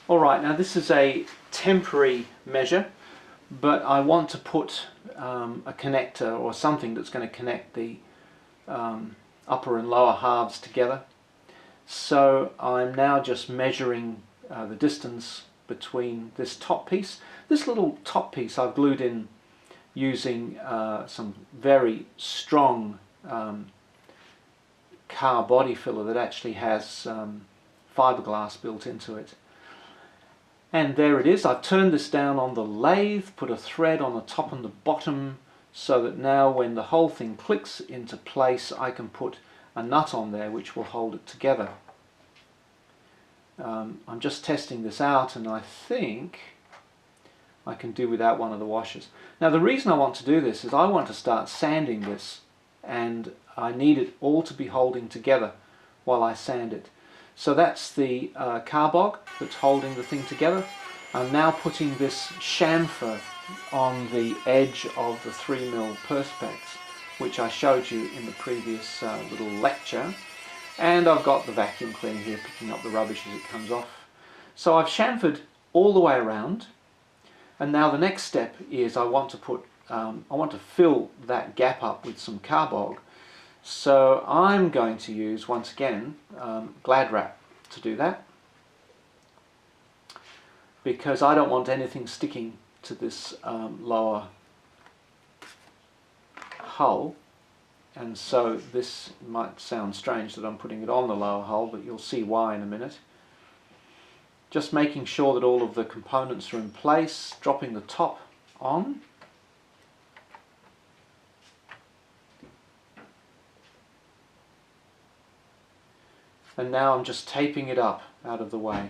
Alright, now this is a temporary measure, but I want to put a connector or something that's going to connect the upper and lower halves together. So I'm now just measuring the distance between this top piece. This little top piece I've glued in using some very strong car body filler that actually has fiberglass built into it. And there it is. I've turned this down on the lathe, put a thread on the top and the bottom, so that now when the whole thing clicks into place I can put a nut on there which will hold it together. I'm just testing this out, and I think I can do without one of the washers. Now the reason I want to do this is I want to start sanding this, and I need it all to be holding together while I sand it. So that's the carbog that's holding the thing together. I'm now putting this chamfer on the edge of the 3mm perspex, which I showed you in the previous little lecture. And I've got the vacuum cleaner here picking up the rubbish as it comes off. So I've chamfered all the way around, and now the next step is I want to fill that gap up with some carbog. So I'm going to use, once again, Glad wrap to do that, because I don't want anything sticking to this lower hull. And so this might sound strange that I'm putting it on the lower hull, but you'll see why in a minute. Just making sure that all of the components are in place, dropping the top on. And now I'm just taping it up out of the way,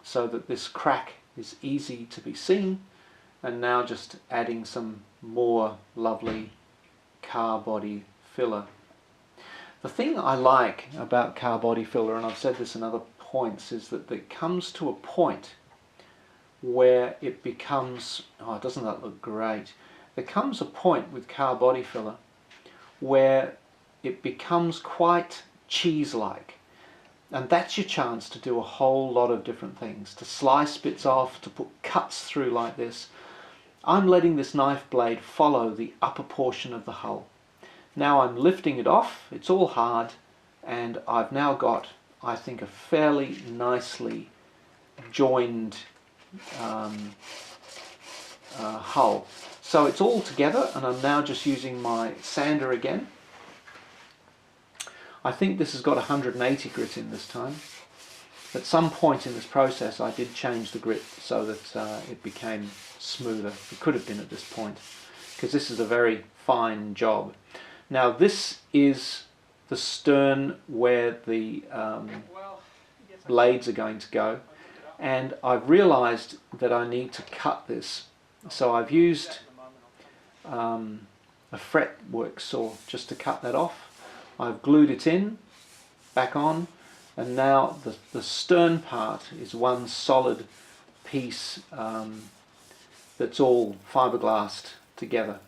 so that this crack is easy to be seen. And now just adding some more lovely car body filler. The thing I like about car body filler, and I've said this in other points, is that it comes to a point where it becomes, oh, doesn't that look great? There comes a point with car body filler where it becomes quite cheese-like. And that's your chance to do a whole lot of different things, to slice bits off, to put cuts through like this. I'm letting this knife blade follow the upper portion of the hull. Now I'm lifting it off, it's all hard, and I've now got, I think, a fairly nicely joined hull. So it's all together, and I'm now just using my sander again. I think this has got 180 grit in this time. At some point in this process I did change the grit so that it became smoother. It could have been at this point, because this is a very fine job. Now this is the stern where the blades are going to go, and I've realized that I need to cut this. So I've used a fretwork saw just to cut that off. I've glued it in, back on, and now the stern part is one solid piece that's all fiberglassed together.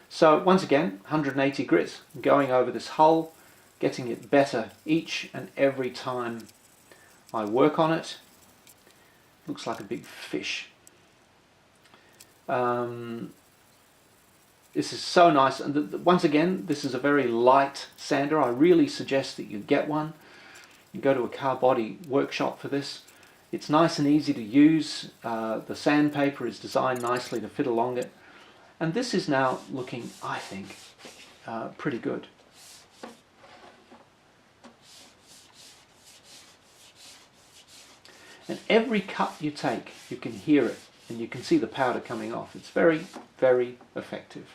So once again, 180 grit, going over this hull, getting it better each and every time I work on it. Looks like a big fish. This is so nice, and once again, this is a very light sander. I really suggest that you get one. You go to a car body workshop for this. It's nice and easy to use. The sandpaper is designed nicely to fit along it. And this is now looking, I think, pretty good. And every cut you take, you can hear it, and you can see the powder coming off. It's very, very effective.